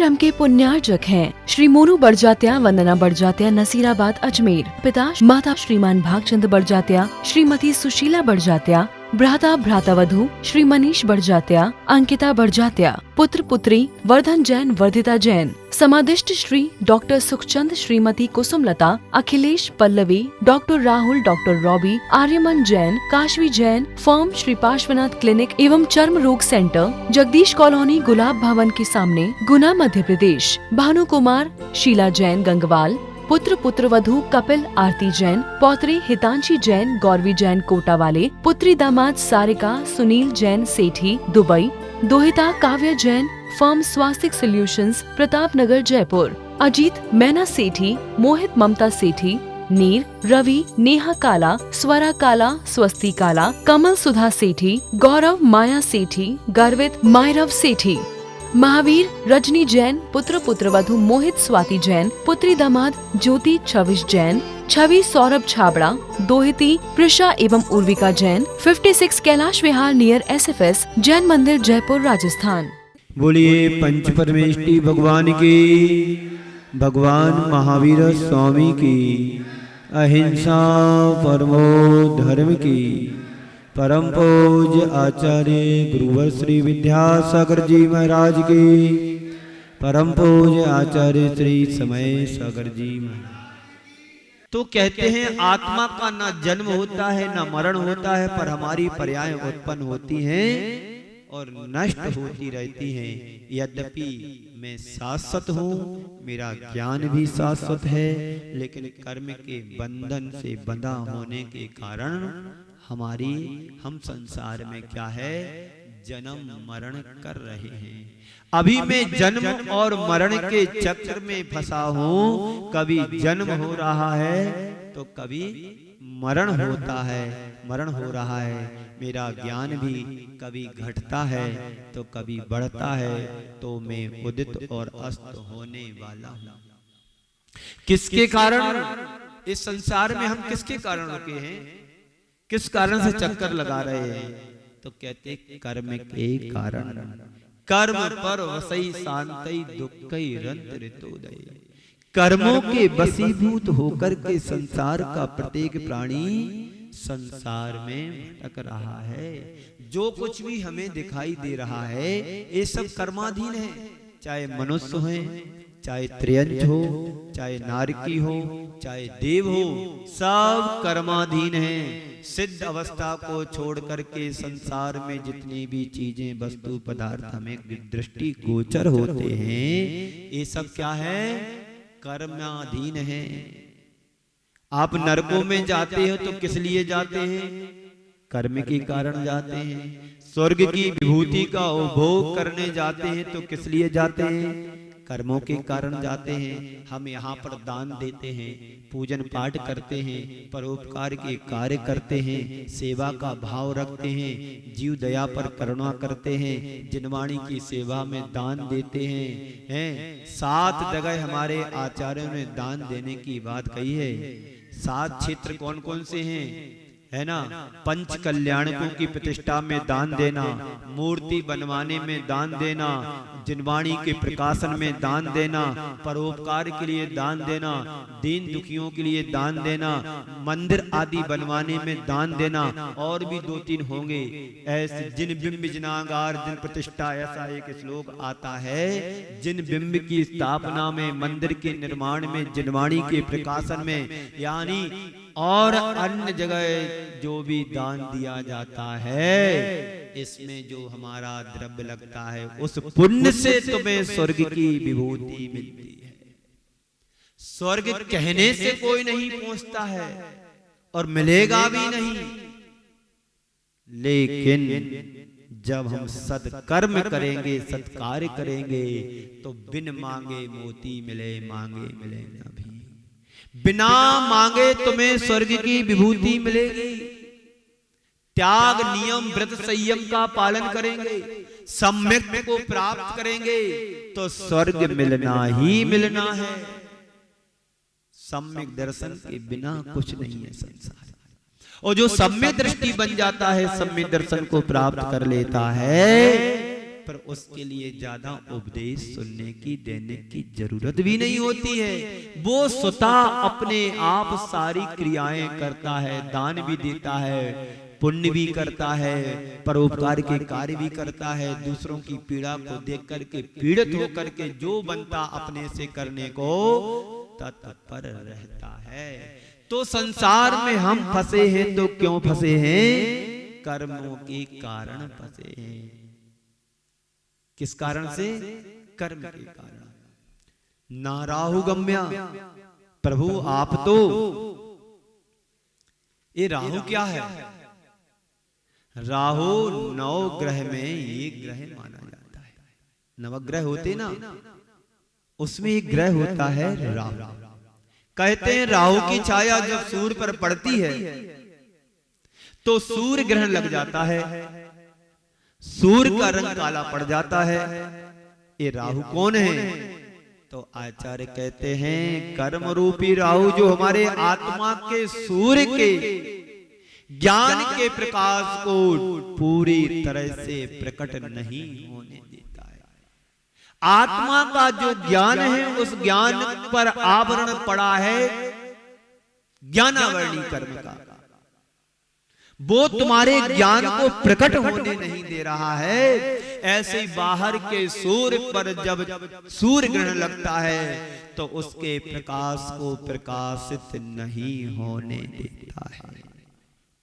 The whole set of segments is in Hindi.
क्रम के पुण्यार्जक हैं श्री मोनू बड़जात्या, वंदना बड़जात्या, नसीराबाद, अजमेर। पिता माता श्रीमान भागचंद बड़जात्या, श्रीमती सुशीला बड़जात्या, भ्राता भ्रातावधू श्री मनीष बड़जात्या, अंकिता बड़जात्या, पुत्र पुत्री वर्धन जैन, वर्धिता जैन। समादिष्ट Shri doctor Sukhchand, Shrimati Kusumlata, Akhilesh Pallavi, doctor Rahul, doctor Robby, Aryaman Jain, Kashvi Jain. Firm Shri Parshvanath clinic एवं चर्म रोग सेंटर, जगदीश कॉलोनी, गुलाब भवन के सामने, गुना, मध्य प्रदेश। भानु कुमार, शीला जैन, गंगवाल। पुत्र पुत्रवधू कपिल, आरती जैन, पौत्री हितांशी जैन, गौरवी जैन, कोटा वाले। पुत्री दामाद सारिका, सुनील जैन, सेठी, दुबई। दोहिता काव्या जैन, फर्म स्वास्तिक सॉल्यूशंस, प्रताप नगर, जयपुर। अजीत मैना सेठी, मोहित ममता सेठी, नीर, रवि, नेहा काला, स्वरा काला, स्वस्ति काला, कमल सुधा सेठी, गौरव माया सेठी, गर्वित मायरव सेठी। महावीर रजनी जैन, पुत्र पुत्रवधू मोहित स्वाति जैन, पुत्री दामाद ज्योति छविश जैन, छवि सौरभ छाबड़ा, दोहिती प्रिशा एवं उर्विका जैन। 56 कैलाश विहार नियर SFS जैन मंदिर, जयपुर, राजस्थान। बोलिए पंच परमेष्टि भगवान की, भगवान महावीर स्वामी की, अहिंसा परमो धर्म की। परम पूज्य आचार्य गुरुवर श्री विद्यासागर जी महाराज की, परम पूज्य आचार्य श्री समय सागर जी महाराज। तो कहते हैं आत्मा का ना जन्म होता है ना मरण होता है, पर हमारी पर्याय उत्पन्न होती हैं और नष्ट होती रहती हैं। यद्यपि मैं शाश्वत हूँ, मेरा ज्ञान भी शाश्वत है, लेकिन कर्म के बंधन से बंधा होने के कारण हम संसार में क्या है, जन्म मरण कर रहे हैं। अभी मैं जन्म और मरण के चक्र में फंसा हूँ। कभी जन्म हो रहा है तो कभी मरण होता है, मरण हो रहा है। मेरा ज्ञान भी कभी घटता है तो कभी बढ़ता है। तो मैं उदित और अस्त होने वाला हूँ। किसके कारण इस संसार में हम किसके कारण रुके हैं, किस कारण से चक्कर लगा रहे हैं? तो कहते कर्म के कारण। कर्म पर वसई शांति दुखई रंत ऋतुदय। कर्मों के वशीभूत होकर के संसार का प्रत्येक प्राणी संसार में भटक रहा है। जो कुछ भी हमें दिखाई दे रहा है ये सब कर्माधीन है। चाहे मनुष्य हो, चाहे त्रियंच हो, चाहे नारकी हो, चाहे देव हो, सब कर्माधीन हैं। सिद्ध अवस्था को छोड़ करके संसार में जितनी भी चीजें वस्तु पदार्थ हमें दृष्टि गोचर होते हैं, ये सब क्या है, कर्माधीन है। आप नरकों में जाते हो तो किस लिए जाते हैं? कर्म के कारण जाते हैं। स्वर्ग की विभूति का उपभोग करने जाते हैं तो किस लिए जाते हैं? कर्मों के कारण जाते हैं। हम यहाँ पर दान देते हैं, पूजन पाठ करते हैं, परोपकार के कार्य करते हैं, सेवा का भाव रखते हैं, जीव दया पर करुणा करते हैं, जिनवाणी की सेवा में दान देते हैं। 7 जगह हमारे आचार्यों ने दान देने की बात कही है। 7 क्षेत्र कौन कौन से हैं, है ना? पंच कल्याणकों की प्रतिष्ठा में दान देना, मूर्ति बनवाने में दान देना, जिनवाणी के प्रकाशन में दान देना, परोपकार के लिए दान देना, दीन दुखियों के लिए दान देना, मंदिर आदि बनवाने में दान देना, और भी 2-3 होंगे ऐसे। जिन बिंब जिनागार जिन प्रतिष्ठा, ऐसा एक श्लोक आता है। जिन बिंब की स्थापना में, मंदिर के निर्माण में, जिनवाणी के प्रकाशन में, यानी और अन्य जगह जो भी दान दिया जाता है, इसमें जो हमारा द्रव्य लगता है उस पुण्य से तुम्हें स्वर्ग की विभूति मिलती है। स्वर्ग कहने से कोई नहीं पहुंचता है और मिलेगा भी नहीं, लेकिन जब हम सत्कर्म करेंगे, सत्कार्य करेंगे, तो बिन मांगे मोती मिले, मांगे मिले ना भी। बिना मांगे तुम्हें स्वर्ग की विभूति मिलेगी। त्याग, नियम, व्रत, संयम का पालन करेंगे, सम्यक को प्राप्त करेंगे तो स्वर्ग मिलना ही मिलना है। सम्यक दर्शन के बिना कुछ नहीं है संसार। और जो सम्यक दृष्टि बन जाता है, सम्यक दर्शन को प्राप्त कर लेता है, पर उसके लिए ज्यादा उपदेश सुनने की देने की जरूरत भी नहीं होती है। वो स्वतः अपने आप सारी क्रियाएं करता है, दान भी देता है, पुण्य भी करता है, परोपकार के कार्य भी करता है, दूसरों की पीड़ा को देख करके पीड़ित होकर के जो बनता अपने से करने को तत्पर रहता है। तो संसार में हम फंसे हैं तो क्यों फंसे हैं? कर्मों के कारण फंसे हैं। किस कारण से? कर्म के कारण। ना राहु गम्या, प्रभु आप तो, ये राहु क्या है? राहु नौ ग्रह में एक ग्रह माना जाता है। नवग्रह होते ना, उसमें एक ग्रह होता है राहु। कहते हैं राहु की छाया जब सूर्य पर पड़ती है तो सूर्य ग्रहण लग जाता है, सूर्य का रंग काला पड़ जाता है। ये राहु कौन है? तो आचार्य कहते हैं कर्म रूपी राहु, जो हमारे आत्मा के सूर्य के ज्ञान के प्रकाश को पूरी तरह से प्रकट नहीं होने देता है। आत्मा का जो ज्ञान है उस ज्ञान पर आवरण पड़ा है ज्ञानावरणी कर्म का, वो तुम्हारे ज्ञान को प्रकट होने नहीं दे रहा है। ऐसे ही बाहर के सूर्य पर जब सूर्य ग्रहण लगता है तो उसके प्रकाश को प्रकाशित नहीं होने देता है।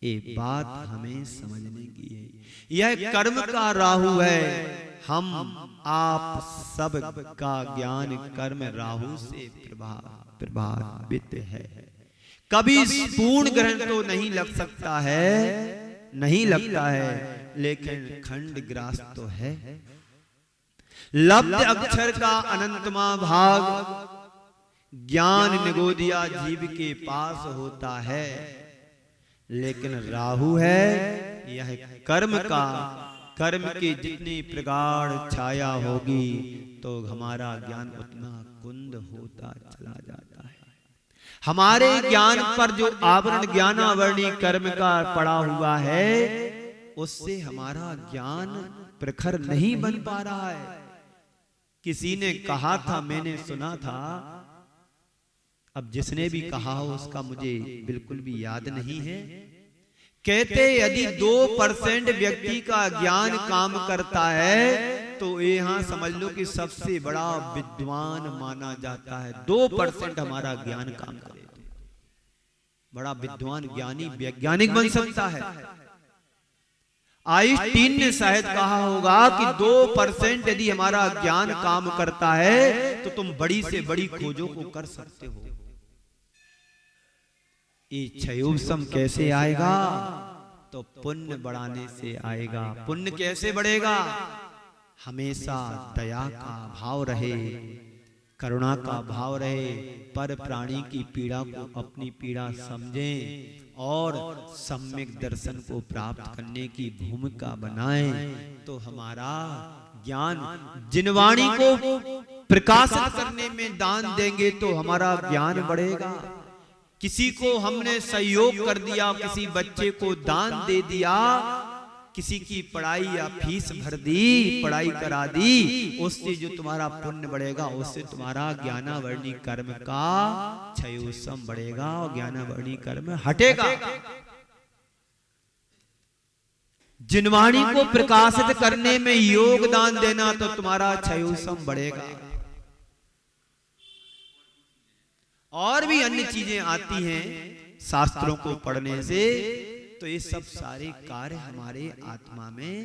ये बात हमें समझने की है। यह कर्म का राहु है। हम आप सब का ज्ञान कर्म राहु से प्रभावित है। कभी पूर्ण ग्रहण तो नहीं लग सकता है, नहीं लगता है, लेकिन खंड ग्रास तो है। लब्ध अक्षर का अनंतमा भाग ज्ञान निगोदिया जीव के पास होता है, लेकिन राहु है यह कर्म का। कर्म की जितनी प्रगाढ़ छाया होगी तो हमारा ज्ञान उतना कुंद होता चला जाता है। हमारे ज्ञान पर जो आवरण ज्ञानावरणी कर्म का पड़ा हुआ है उससे हमारा ज्ञान प्रखर नहीं बन पा रहा है। किसी ने कहा था, मैंने सुना था, अब जिसने भी कहा हो उसका मुझे बिल्कुल भी याद नहीं है। कहते यदि 2% व्यक्ति का ज्ञान काम करता है तो यहां समझ लो कि सबसे बड़ा विद्वान माना जाता है। 2% हमारा ज्ञान काम करे तो बड़ा विद्वान ज्ञानी वैज्ञानिक बन सकता है। आइंस्टीन ने शायद कहा होगा कि 2% यदि हमारा ज्ञान काम करता है तो तुम बड़ी से बड़ी खोजों को कर सकते हो। ये क्षयोपशम कैसे आएगा? तो पुण्य बढ़ाने से आएगा। पुण्य कैसे बढ़ेगा? हमेशा दया का भाव रहे, करुणा का भाव रहे, पर प्राणी की पीड़ा को अपनी पीड़ा समझें और सम्यक दर्शन को प्राप्त करने की भूमिका बनाएं तो हमारा ज्ञान, जिनवाणी को प्रकाशित करने में दान देंगे तो हमारा ज्ञान बढ़ेगा। किसी को हमने सहयोग कर दिया, किसी बच्चे को दान दे दिया, किसी की पढ़ाई या फीस भर दी, पढ़ाई करा दी, उससे जो तुम्हारा पुण्य बढ़ेगा उससे तुम्हारा ज्ञानावरणी कर्म का क्षयोपशम बढ़ेगा और ज्ञानावरणी कर्म हटेगा। जिनवाणी को प्रकाशित करने में योगदान देना तो तुम्हारा क्षयोपशम बढ़ेगा। और भी अन्य चीजें आती हैं शास्त्रों को पढ़ने से, तो ये सब सारे कार्य हमारे आत्मा में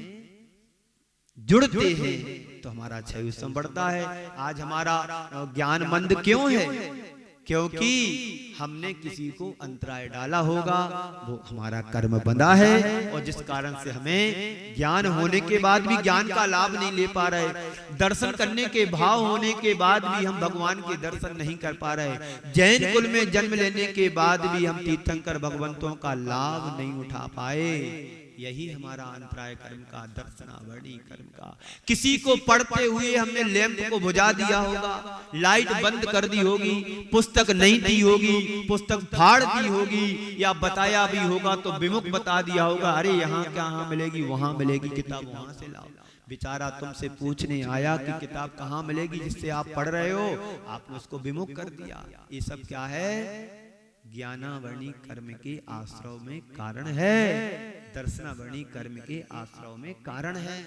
जुड़ते हैं तो हमारा क्षयोपशम बढ़ता है। आज हमारा ज्ञान मंद क्यों है? क्योंकि हमने किसी को अंतराय डाला होगा, वो हमारा कर्म बंधा है और जिस कारण से हमें ज्ञान होने के बाद भी ज्ञान का लाभ नहीं ले पा रहे, दर्शन करने के भाव होने के बाद भी हम भगवान के दर्शन नहीं कर पा रहे, जैन कुल में जन्म लेने के बाद भी हम तीर्थंकर भगवंतों का लाभ नहीं उठा पाए। यही हमारा अंतराय कर्म का, दर्शनावरणी कर्म का। किसी को पढ़ते हुए हमने लैंप को बुझा दिया होगा, लाइट बंद कर दी होगी, पुस्तक नहीं दी होगी, पुस्तक फाड़ दी होगी, या बताया भी होगा तो विमुख बता दिया होगा, अरे यहाँ क्या मिलेगी, वहां मिलेगी, किताब वहां से लाओ। बेचारा तुमसे पूछने आया कि किताब कहाँ मिलेगी जिससे आप पढ़ रहे हो, आपने उसको विमुख कर दिया। ये सब क्या है? ज्ञानावर्णी कर्म के आश्रव में कारण है, दर्शनावर्णी कर्म के आश्रव में कारण है।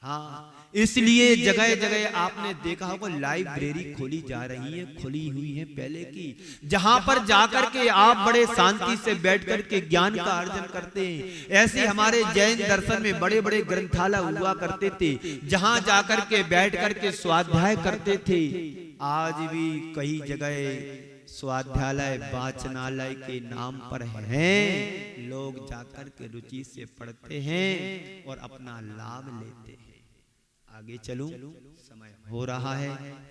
हाँ, इसलिए जगह जगह आपने देखा होगा लाइब्रेरी खोली जा रही है, खुली हुई है पहले की, जहां पर जाकर के आप बड़े शांति से बैठ करके ज्ञान का अर्जन करते हैं। ऐसे हमारे जैन दर्शन में बड़े बड़े ग्रंथालय हुआ करते थे, जहां जाकर के बैठ करके स्वाध्याय करते थे। आज भी कई जगह स्वाध्यालय वाचनालय के नाम पर हैं, लोग जाकर के रुचि से पढ़ते हैं और अपना लाभ लेते हैं। आगे चलूं, समय हो रहा है,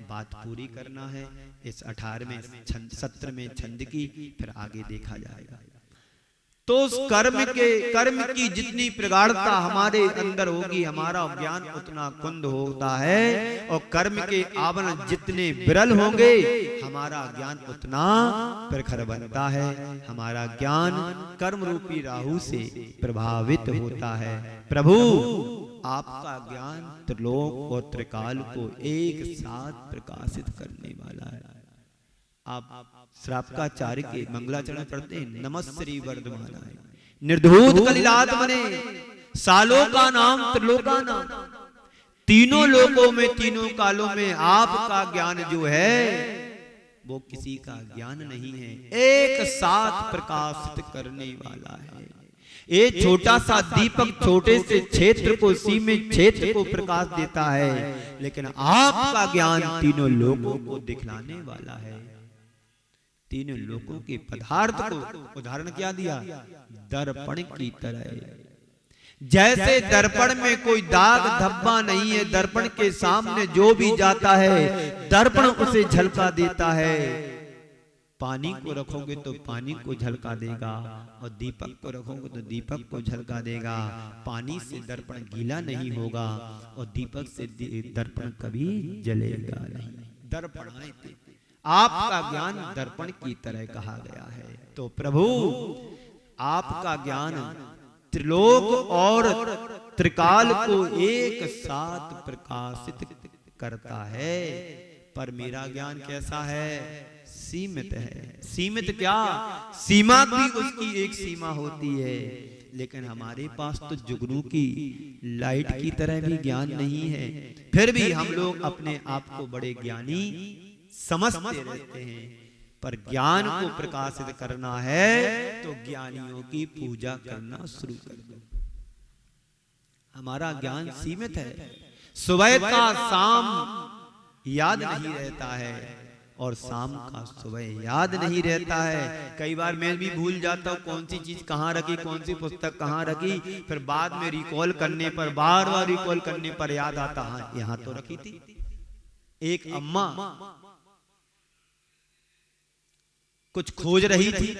बात पूरी करना है। इस 18वें सत्र में छंद की, फिर आगे देखा जाएगा। तो उस कर्म की जितनी प्रगाढ़ता हमारे अंदर होगी, हमारा ज्ञान उतना कुंद होता है, और कर्म के आवरण जितने विरल होंगे, हमारा ज्ञान उतना प्रखर बनता है। हमारा ज्ञान कर्म रूपी राहु से प्रभावित होता है। प्रभु आपका ज्ञान त्रिलोक और त्रिकाल को एक साथ प्रकाशित करने वाला है। आप श्रावकाचार्य के मंगलाचरण पढ़ते हैं, नमस्श्री वर्धमानाय निर्धूत कलिलात्मने सालों का नाम त्रिलोका नाम। तीनों लोकों में, तीनों कालों में आपका ज्ञान जो है वो किसी का ज्ञान नहीं है, एक साथ प्रकाशित करने वाला है। एक छोटा सा दीपक छोटे से क्षेत्र को, सीमित क्षेत्र को प्रकाश देता है, लेकिन आपका ज्ञान तीनों लोगों को दिखलाने वाला है। तीनों लोगों के पदार्थ को उदाहरण क्या दिया? दर्पण की तरह। जैसे दर्पण में कोई दाग धब्बा नहीं है, दर्पण के सामने जो भी जाता है दर्पण उसे झलका देता है। पानी को रखोगे तो पानी को झलका देगा, और दीपक को रखोगे तो दीपक को झलका देगा। पानी से दर्पण गीला नहीं होगा, और दीपक से दर्पण कभी जलेगा नहीं। दर्पण आपका ज्ञान दर्पण की तरह कहा गया है। तो प्रभु आपका ज्ञान त्रिलोक और त्रिकाल को एक साथ प्रकाशित करता है। पर मेरा ज्ञान कैसा है? सीमित है। सीमित क्या? सीमा की उसकी एक सीमा होती है, लेकिन हमारे पास तो जुगनू की लाइट की तरह भी ज्ञान नहीं है। फिर भी हम लोग अपने आप को बड़े ज्ञानी समझते रहते हैं। पर ज्ञान को प्रकाशित करना है तो ज्ञानियों की पूजा करना शुरू कर दो। हमारा ज्ञान सीमित है। सुबह का शाम याद नहीं रहता है, और शाम का सुबह याद नहीं रहता है। कई बार मैं भी भूल जाता हूँ कौन सी चीज कहाँ रखी, कौन सी पुस्तक कहाँ रखी, फिर बाद में रिकॉल करने पर, बार बार रिकॉल करने पर याद आता है यहाँ तो रखी थी। एक अम्मा कुछ खोज रही थी,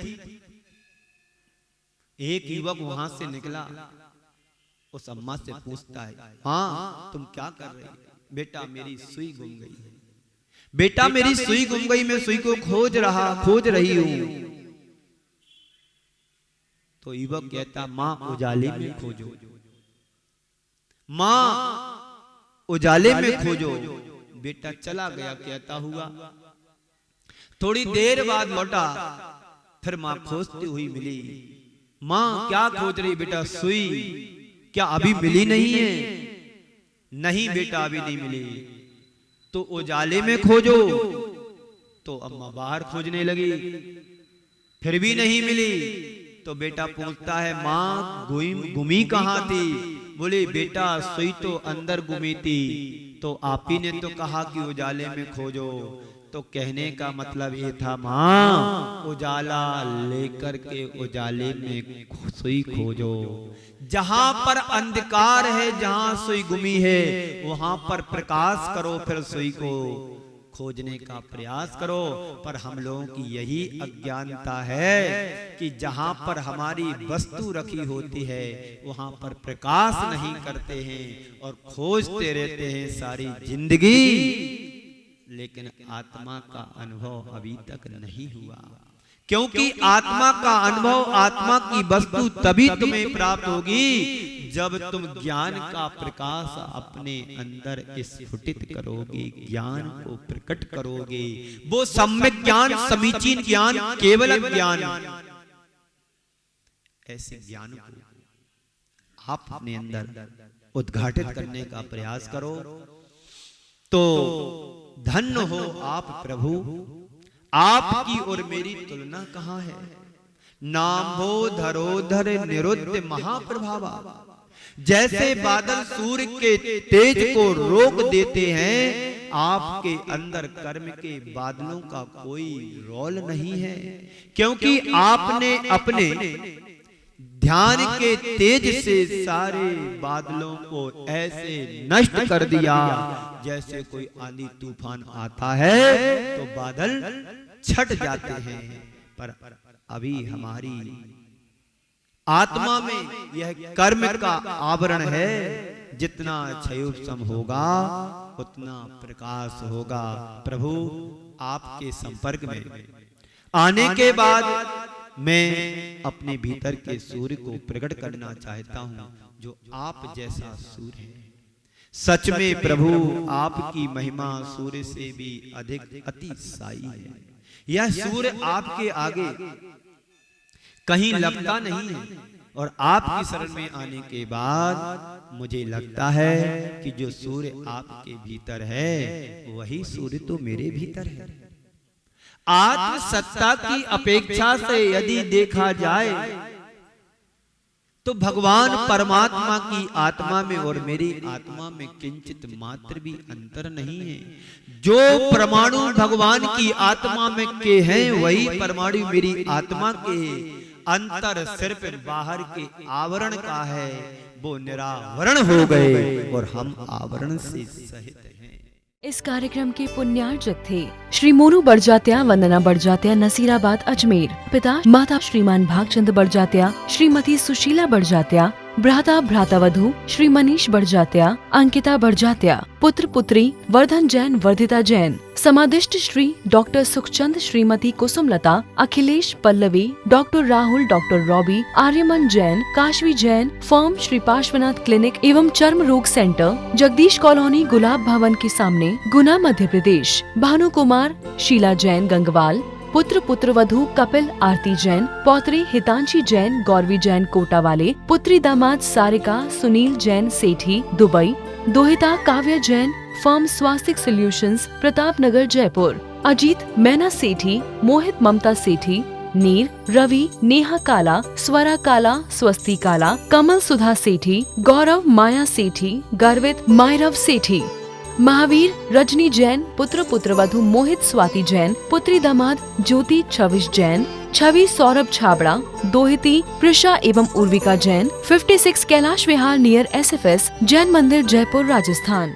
एक युवक वहां से निकला, उस अम्मा से पूछता है, हाँ तुम क्या कर रही हो? बेटा मेरी सुई गुम गई है। बेटा मेरी सुई गुम गई, मैं सुई को खोज रही हूं। तो युवक कहता, माँ उजाले में खोजो, माँ उजाले में खोजो। बेटा चला गया कहता हुआ, थोड़ी देर बाद लौटा, फिर माँ खोजती हुई मिली। माँ क्या खोज रही? बेटा सुई। क्या अभी मिली नहीं है? नहीं बेटा अभी नहीं मिली। तो उजाले में खोजो। तो अम्मा बाहर खोजने लगी, फिर भी नहीं मिली। तो बेटा पूछता है, माँ गुमी कहाँ थी? बोले बेटा सुई तो अंदर गुमी थी, तो आप ही ने तो कहा कि उजाले में खोजो। तो कहने का मतलब ये था, माँ उजाला लेकर के उजाले में सुई खोजो। जहां पर अंधकार है, जहां सुई गुमी है, वहां पर प्रकाश करो, फिर सुई को खोजने का प्रयास करो। पर हम लोगों की यही अज्ञानता है कि जहां पर हमारी वस्तु रखी होती है वहां पर प्रकाश नहीं करते हैं और खोजते रहते हैं सारी जिंदगी, लेकिन आत्मा का अनुभव अभी तक नहीं हुआ। क्योंकि आत्मा का अनुभव, आत्मा की वस्तु तभी तुम्हें प्राप्त होगी जब तुम ज्ञान का प्रकाश अपने अंदर स्फुटित करोगे, ज्ञान को प्रकट करोगे। वो सम्यक ज्ञान, समीचीन ज्ञान, केवल ज्ञान, ऐसे ज्ञान को आप अपने अंदर उद्घाटित करने का प्रयास करो तो धन्य हो आप प्रभु। आपकी और मेरी तुलना कहाँ है। नामो धरोधर निरुद्ध महाप्रभावा। जैसे बादल सूर्य के तेज को रोक देते हैं, आपके अंदर कर्म के बादलों का कोई रोल नहीं है, क्योंकि आपने अपने ध्यान के तेज से सारे बादलों को ऐसे नष्ट कर दिया जैसे कोई आंधी तूफान आता है तो बादल छट जाते हैं। पर अभी हमारी आत्मा में यह कर्म का आवरण है। जितना क्षयोपम होगा उतना प्रकाश होगा। प्रभु आपके संपर्क में आने के बाद मैं अपने भीतर के सूर्य को प्रकट करना चाहता हूं, जो आप जैसा सूर्य है। सच में प्रभु आपकी महिमा सूर्य से भी अधिक अतिशायी है। यह सूर्य आपके आगे कहीं लगता नहीं है, और आपकी शरण में आने के बाद मुझे लगता है कि जो सूर्य आपके भीतर है वही सूर्य तो मेरे भीतर है। आत्म सत्ता की अपेक्षा से यदि देखा जाए तो भगवान परमात्मा की आत्मा में और मेरी आत्मा में किंचित मात्र भी अंतर नहीं है। जो परमाणु भगवान की आत्मा में के हैं वही परमाणु मेरी आत्मा के हैं। अंतर सिर्फ बाहर के आवरण का है, वो निरावरण हो गए और हम आवरण से सहित हैं। इस कार्यक्रम के पुण्यार्जक थे श्री मोनू बड़जात्या, वंदना बड़जात्या, नसीराबाद, अजमेर। पिता माता श्रीमान भागचंद बड़जात्या, श्रीमती सुशीला बड़जात्या, भ्राता भ्रातावधू श्री मनीष बड़जात्या, अंकिता बड़जात्या। पुत्र पुत्री वर्धन जैन, वर्धिता जैन। समादिष्ट Shri doctor Sukhchand, Shrimati Kusumlata, Akhilesh Pallavi, doctor Rahul, doctor Robby, Aryaman Jain, Kashvi Jain. Firm Shri Parshvanath clinic एवं चर्म रोग सेंटर, जगदीश कॉलोनी, गुलाब भवन के सामने, गुना, मध्य प्रदेश। भानु कुमार, शीला जैन, गंगवाल। पुत्र पुत्रवधू कपिल, आरती जैन। पौत्री हितांशी जैन, गौरवी जैन, कोटावाले। पुत्री दामाद सारिका, सुनील जैन, सेठी, दुबई। दोहिता काव्या जैन, फर्म स्वास्तिक सॉल्यूशंस, प्रतापनगर, जयपुर। अजीत मैना सेठी, मोहित ममता सेठी। नीर रवि, नेहा काला, स्वरा काला, स्वस्ति काला, कमल सुधा सेठी, गौरव माया सेठी, गर्वित मायरव सेठी। महावीर रजनी जैन, पुत्र पुत्रवधू मोहित स्वाति जैन। पुत्री दामाद ज्योति छविश जैन, छवि सौरभ छाबड़ा। दोहिती प्रिशा एवं उर्विका जैन। 56 कैलाश विहार नियर SFS, जैन मंदिर, जयपुर, राजस्थान।